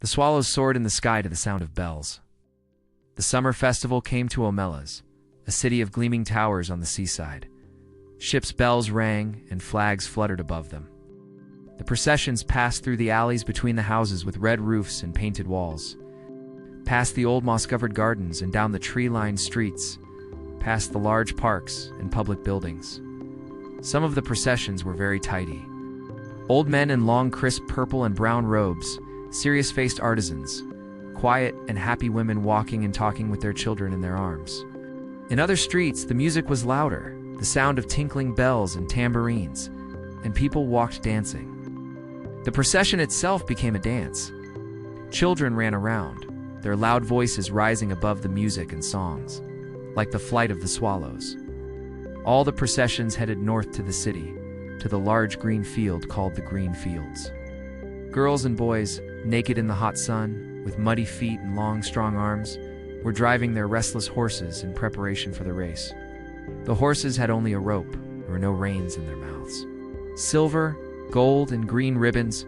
The swallows soared in the sky to the sound of bells. The summer festival came to Omelas, a city of gleaming towers on the seaside. Ships' bells rang and flags fluttered above them. The processions passed through the alleys between the houses with red roofs and painted walls, past the old moss-covered gardens and down the tree-lined streets, past the large parks and public buildings. Some of the processions were very tidy. Old men in long, crisp purple and brown robes, serious-faced artisans, quiet and happy women walking and talking with their children in their arms. In other streets, the music was louder, the sound of tinkling bells and tambourines, and people walked dancing. The procession itself became a dance. Children ran around, their loud voices rising above the music and songs, like the flight of the swallows. All the processions headed north to the city, to the large green field called the Green Fields. Girls and boys, naked in the hot sun, with muddy feet and long, strong arms, were driving their restless horses in preparation for the race. The horses had only a rope. There were no reins in their mouths. Silver, gold, and green ribbons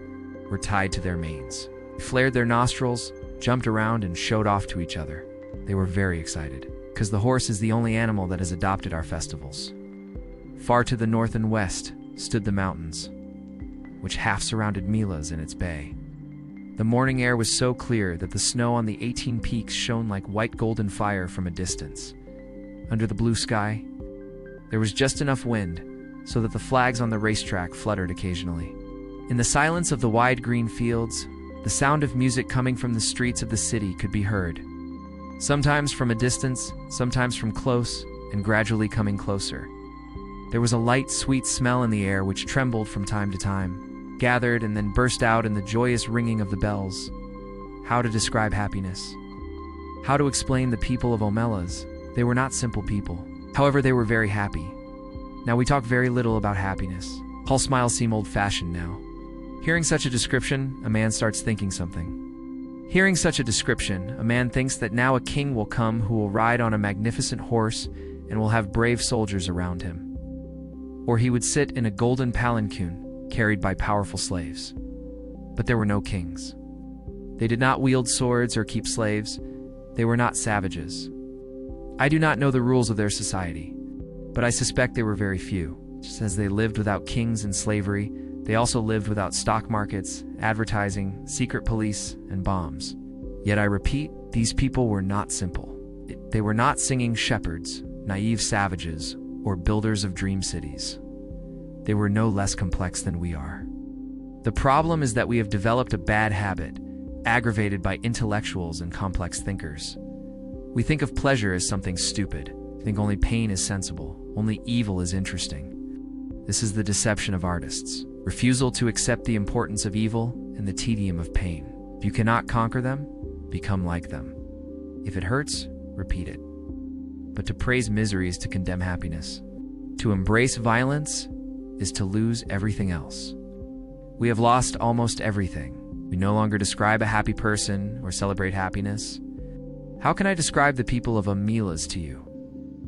were tied to their manes. They flared their nostrils, jumped around, and showed off to each other. They were very excited, because the horse is the only animal that has adopted our festivals. Far to the north and west stood the mountains, which half surrounded Omelas in its bay. The morning air was so clear that the snow on the 18 peaks shone like white golden fire from a distance. Under the blue sky, there was just enough wind so that the flags on the racetrack fluttered occasionally. In the silence of the wide green fields, the sound of music coming from the streets of the city could be heard. Sometimes from a distance, sometimes from close, and gradually coming closer. There was a light, sweet smell in the air which trembled from time to time, gathered and then burst out in the joyous ringing of the bells. How to describe happiness? How to explain the people of Omelas? They were not simple people. However, they were very happy. Now we talk very little about happiness. All smiles seem old-fashioned now. Hearing such a description, a man starts thinking something. Hearing such a description, a man thinks that now a king will come who will ride on a magnificent horse and will have brave soldiers around him. Or he would sit in a golden palanquin carried by powerful slaves. But there were no kings. They did not wield swords or keep slaves. They were not savages. I do not know the rules of their society, but I suspect they were very few. Just as they lived without kings and slavery, they also lived without stock markets, advertising, secret police, and bombs. Yet I repeat, these people were not simple. They were not singing shepherds, naive savages, or builders of dream cities. They were no less complex than we are. The problem is that we have developed a bad habit, aggravated by intellectuals and complex thinkers. We think of pleasure as something stupid. We think only pain is sensible, only evil is interesting. This is the deception of artists. Refusal to accept the importance of evil and the tedium of pain. If you cannot conquer them, become like them. If it hurts, repeat it. But to praise misery is to condemn happiness. To embrace violence is to lose everything else. We have lost almost everything. We no longer describe a happy person or celebrate happiness. How can I describe the people of Omelas to you?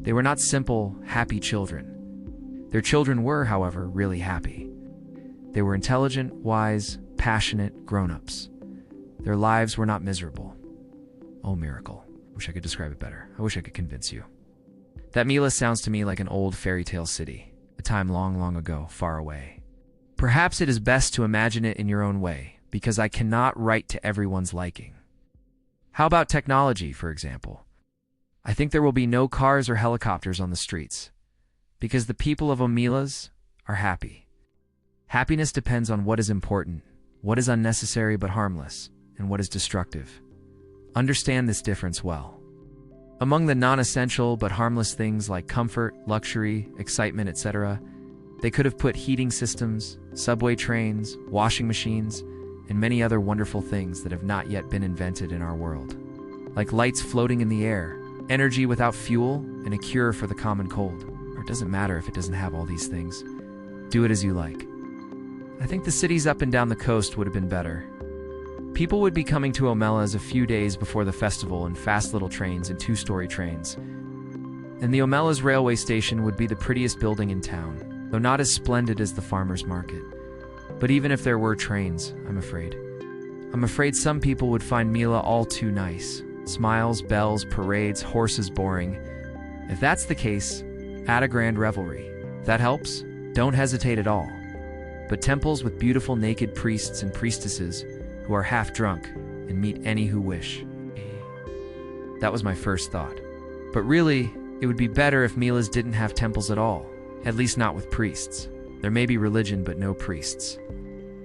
They were not simple, happy children. Their children were, however, really happy. They were intelligent, wise, passionate grown-ups. Their lives were not miserable. Oh, miracle. I wish I could describe it better. I wish I could convince you. That Omelas sounds to me like an old fairy tale city, a time long, long ago, far away. Perhaps it is best to imagine it in your own way, because I cannot write to everyone's liking. How about technology, for example? I think there will be no cars or helicopters on the streets, because the people of Omelas are happy. Happiness depends on what is important, what is unnecessary but harmless, and what is destructive. Understand this difference well. Among the non-essential but harmless things like comfort, luxury, excitement, etc., they could have put heating systems, subway trains, washing machines, and many other wonderful things that have not yet been invented in our world. Like lights floating in the air, energy without fuel, and a cure for the common cold. Or it doesn't matter if it doesn't have all these things. Do it as you like. I think the cities up and down the coast would have been better. People would be coming to Omelas a few days before the festival in fast little trains and two-story trains. And the Omelas railway station would be the prettiest building in town, though not as splendid as the farmers' market. But even if there were trains, I'm afraid, I'm afraid some people would find Mila all too nice. Smiles, bells, parades, horses boring. If that's the case, add a grand revelry. If that helps, don't hesitate at all. But temples with beautiful naked priests and priestesses who are half drunk and meet any who wish. That was my first thought. But really, it would be better if Milas didn't have temples at all, at least not with priests. There may be religion, but no priests.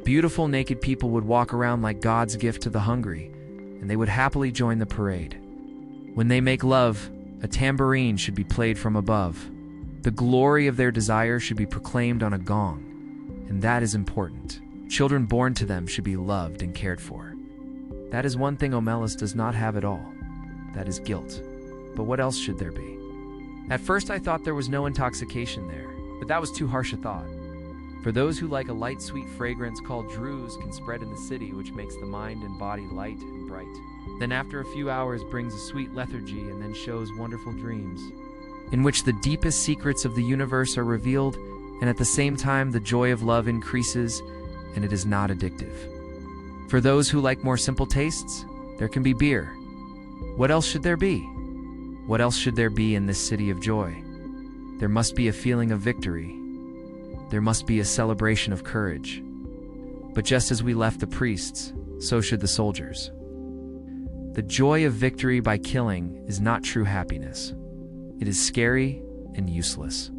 Beautiful naked people would walk around like God's gift to the hungry, and they would happily join the parade. When they make love, a tambourine should be played from above. The glory of their desire should be proclaimed on a gong, and that is important. Children born to them should be loved and cared for. That is one thing Omelas does not have at all. That is guilt. But what else should there be? At first I thought there was no intoxication there, but that was too harsh a thought. For those who like a light, sweet fragrance called druze can spread in the city, which makes the mind and body light and bright. Then after a few hours brings a sweet lethargy and then shows wonderful dreams, in which the deepest secrets of the universe are revealed, and at the same time the joy of love increases, and it is not addictive. For those who like more simple tastes, there can be beer. What else should there be? What else should there be in this city of joy? There must be a feeling of victory. There must be a celebration of courage. But just as we left the priests, so should the soldiers. The joy of victory by killing is not true happiness. It is scary and useless.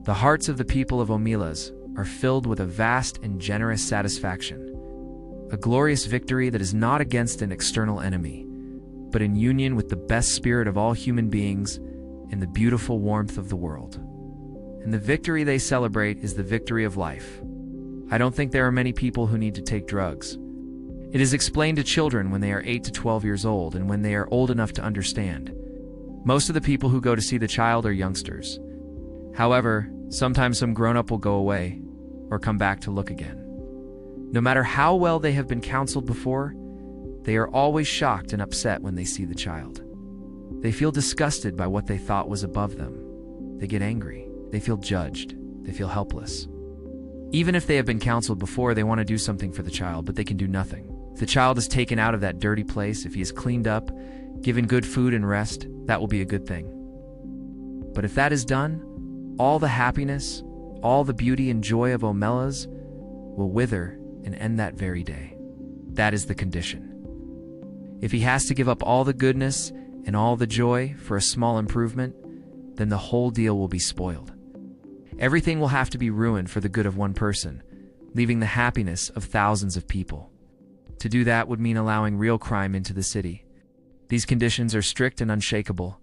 The hearts of the people of Omelas are filled with a vast and generous satisfaction, a glorious victory that is not against an external enemy, but in union with the best spirit of all human beings and the beautiful warmth of the world. And the victory they celebrate is the victory of life. I don't think there are many people who need to take drugs. It is explained to children when they are 8 to 12 years old and when they are old enough to understand. Most of the people who go to see the child are youngsters. However, sometimes some grown-up will go away or come back to look again. No matter how well they have been counseled before, they are always shocked and upset when they see the child. They feel disgusted by what they thought was above them. They get angry. They feel judged. They feel helpless. Even if they have been counseled before, they want to do something for the child, but they can do nothing. If the child is taken out of that dirty place, if he is cleaned up, given good food and rest, that will be a good thing. But if that is done, all the happiness, all the beauty and joy of Omelas will wither and end that very day. That is the condition. If he has to give up all the goodness and all the joy for a small improvement, then the whole deal will be spoiled. Everything will have to be ruined for the good of one person, leaving the happiness of thousands of people. To do that would mean allowing real crime into the city. These conditions are strict and unshakable.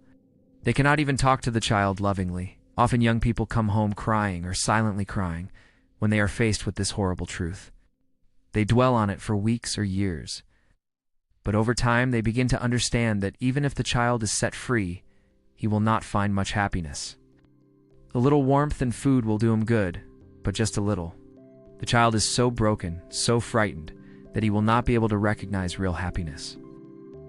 They cannot even talk to the child lovingly. Often young people come home crying or silently crying when they are faced with this horrible truth. They dwell on it for weeks or years. But over time, they begin to understand that even if the child is set free, he will not find much happiness. A little warmth and food will do him good, but just a little. The child is so broken, so frightened, that he will not be able to recognize real happiness.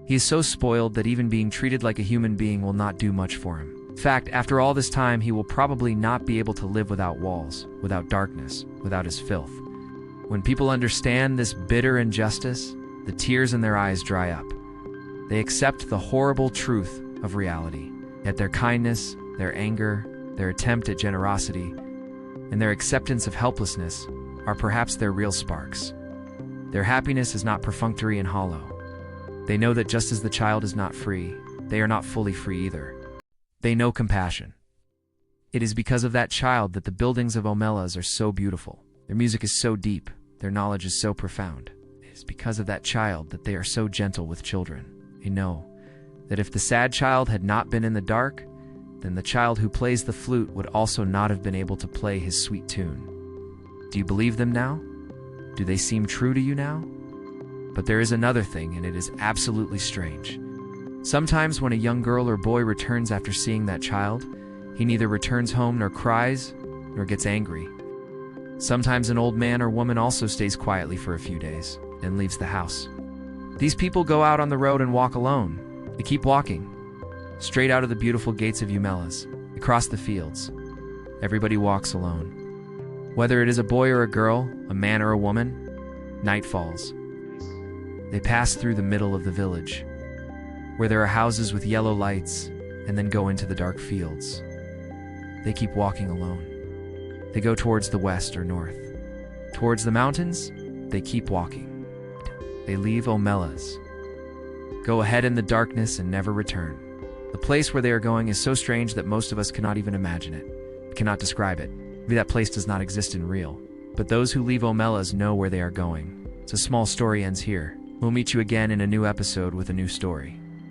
He is so spoiled that even being treated like a human being will not do much for him. In fact, after all this time, he will probably not be able to live without walls, without darkness, without his filth. When people understand this bitter injustice, the tears in their eyes dry up. They accept the horrible truth of reality. Yet their kindness, their anger, their attempt at generosity, and their acceptance of helplessness are perhaps their real sparks. Their happiness is not perfunctory and hollow. They know that just as the child is not free, they are not fully free either. They know compassion. It is because of that child that the buildings of Omelas are so beautiful. Their music is so deep. Their knowledge is so profound. It is because of that child that they are so gentle with children. They know that if the sad child had not been in the dark, then the child who plays the flute would also not have been able to play his sweet tune. Do you believe them now? Do they seem true to you now? But there is another thing, and it is absolutely strange. Sometimes when a young girl or boy returns after seeing that child, he neither returns home nor cries, nor gets angry. Sometimes an old man or woman also stays quietly for a few days, then leaves the house. These people go out on the road and walk alone. They keep walking, straight out of the beautiful gates of Omelas, across the fields. Everybody walks alone. Whether it is a boy or a girl, a man or a woman, night falls. They pass through the middle of the village, where there are houses with yellow lights, and then go into the dark fields. They keep walking alone. They go towards the west or north. Towards the mountains, they keep walking. They leave Omelas, go ahead in the darkness and never return. The place where they are going is so strange that most of us cannot even imagine it. We cannot describe it. Maybe that place does not exist in real. But those who leave Omelas know where they are going. So small story ends here. We'll meet you again in a new episode with a new story.